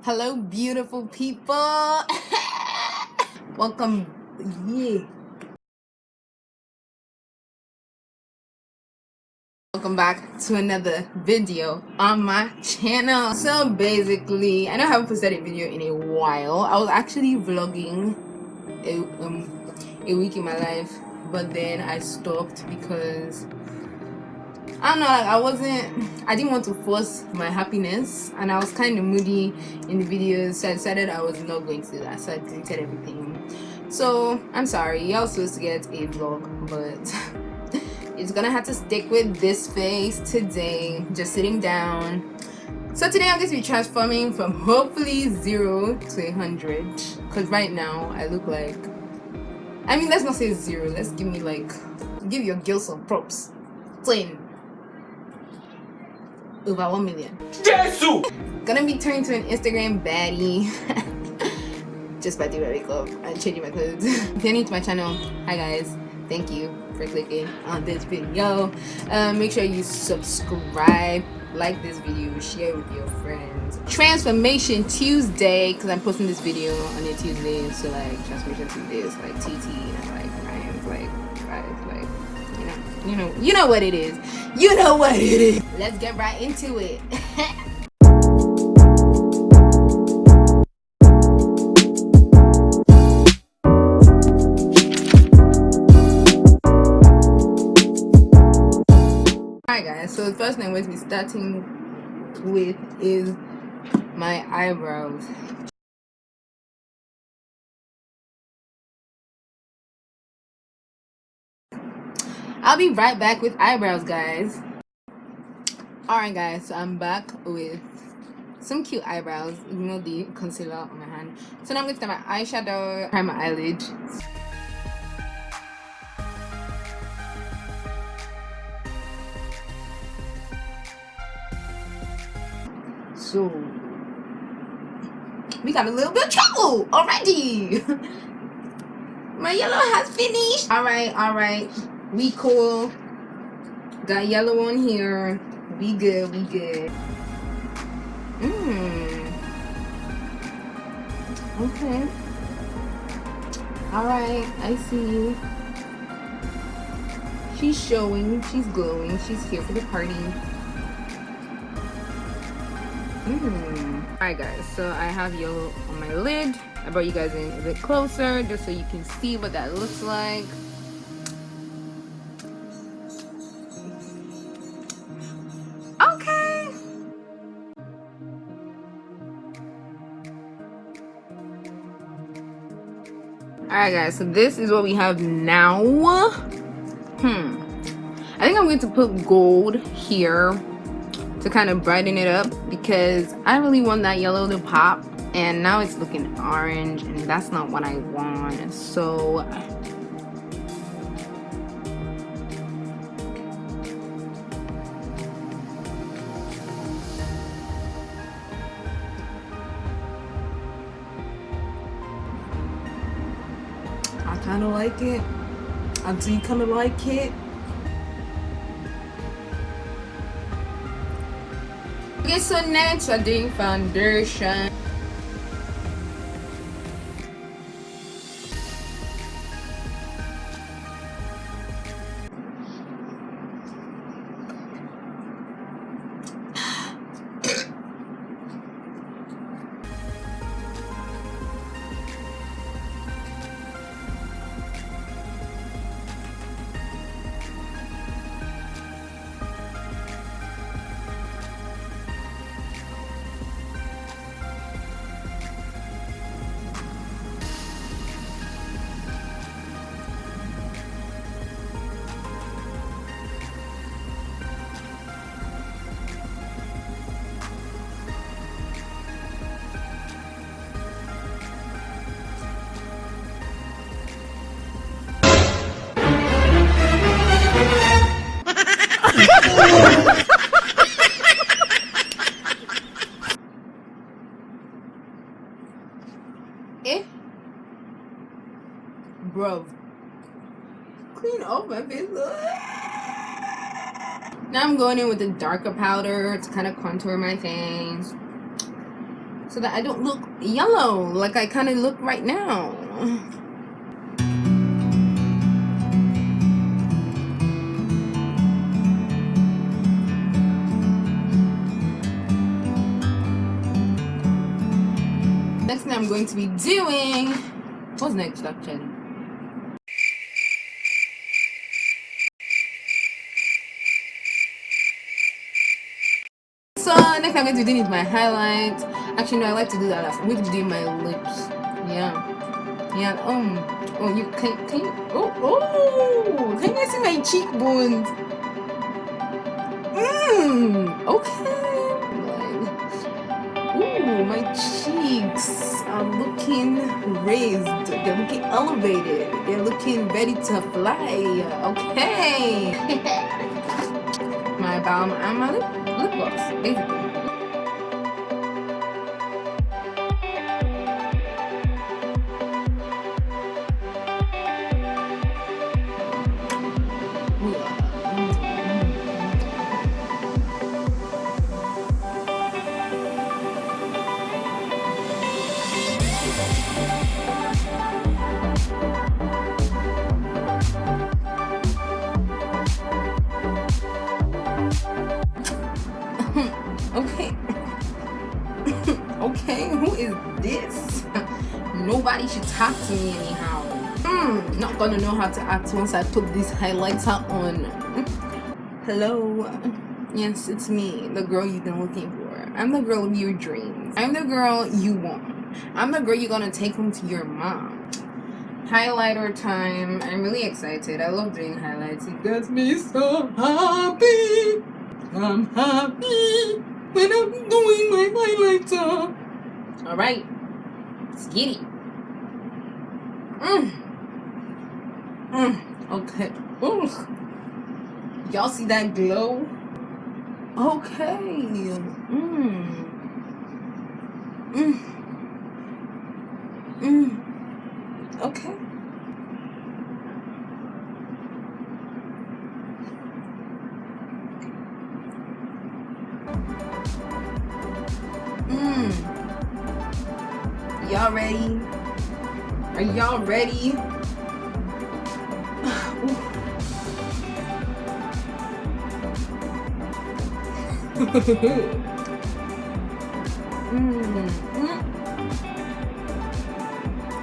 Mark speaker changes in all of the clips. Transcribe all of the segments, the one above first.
Speaker 1: Hello, beautiful people. Welcome. Yeah. Welcome back to another video on my channel. So basically, I know I haven't posted a video in a while. I was actually vlogging a week in my life, but then I stopped because I don't know, I didn't want to force my happiness, and I was kind of moody in the videos, so I decided I was not going to do that, so I deleted everything. So I'm sorry, y'all supposed to get a vlog, but it's gonna have to stick with this face today, just sitting down. So today I'm going to be transforming from hopefully 0 to 100, because right now I look like, I mean, let's not say 0, let's give your girl some props. 10 over 1 million. Jesus! Gonna be turning to an Instagram baddie just by doing my makeup and changing my clothes. If you're new to my channel, hi guys, thank you for clicking on this video. Make sure you subscribe, like this video, share with your friends. Transformation Tuesday, because I'm posting this video on a Tuesday, so like Transformation Tuesday is like TT and like rhymes, like vibes, like you know what it is. You know what it is. Let's get right into it. Alright guys, so the first thing I'm going to be starting with is my eyebrows. I'll be right back with eyebrows, guys. Alright guys, so I'm back with some cute eyebrows, even though the concealer on my hand. So now I'm going to start my eyeshadow, prime my eyelid. So we got a little bit of trouble already. My yellow has finished. Alright. We cool. Got yellow on here. We good. Okay. Alright, I see. She's showing, she's glowing, she's here for the party. Alright guys, so I have yellow on my lid. I brought you guys in a bit closer just so you can see what that looks like. Okay. Alright guys, so this is what we have now. I think I'm going to put gold here to kind of brighten it up because I really want that yellow to pop, and now it's looking orange and that's not what I want. So I kind of like it. Do you kind of like it? Okay, so next we're doing foundation. Bro, clean off my face. Now I'm going in with a darker powder to kind of contour my face. so that I don't look yellow like I kind of look right now. Next thing I'm going to be doing, what's next actually? So next I'm going to be doing is my highlight. Actually no, I like to do that last. I'm going to be doing my lips. Yeah. Oh, you can you? Oh, can you guys see my cheekbones? Okay. Ooh, my cheeks are looking raised. They're looking elevated. They're looking ready to fly. Okay. My balm and my lip gloss, basically. Okay. Okay, who is this? Nobody should talk to me anyhow. Not gonna know how to act once I put this highlighter on. Hello. Yes, it's me, the girl you've been looking for. I'm the girl of your dreams. I'm the girl you want. I'm the girl you're gonna take home to your mom. Highlighter time. I'm really excited. I love doing highlights. It gets me so happy. I'm happy when I'm doing my highlighter. Alright, let's get it. Okay. Y'all see that glow? Okay. Okay. Y'all ready? Are y'all ready?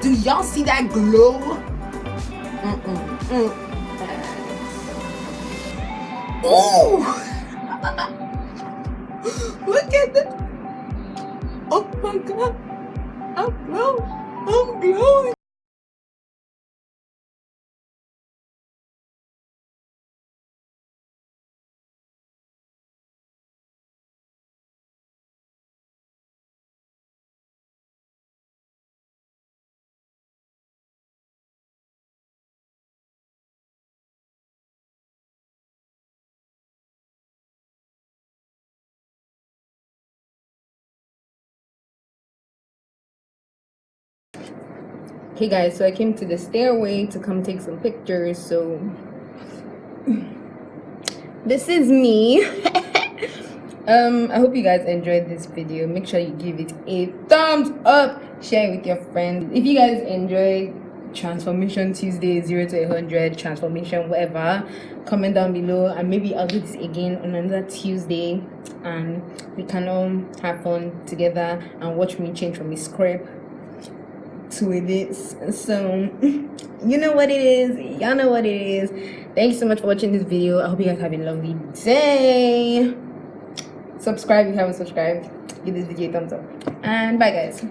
Speaker 1: Do y'all see that glow? Oh! Look at that! Oh my god! I'm glowing! Hey guys, so I came to the stairway to come take some pictures, so this is me. I hope you guys enjoyed this video. Make sure you give it a thumbs up, share it with your friends. If you guys enjoyed Transformation Tuesday 0 to 100 transformation whatever, comment down below and maybe I'll do this again on another Tuesday and we can all have fun together and watch me change from a script to this. So you know what it is, y'all know what it is. Thank you so much for watching this video. I hope you guys have a lovely day. Subscribe if you haven't subscribed, give this video a thumbs up, and bye guys.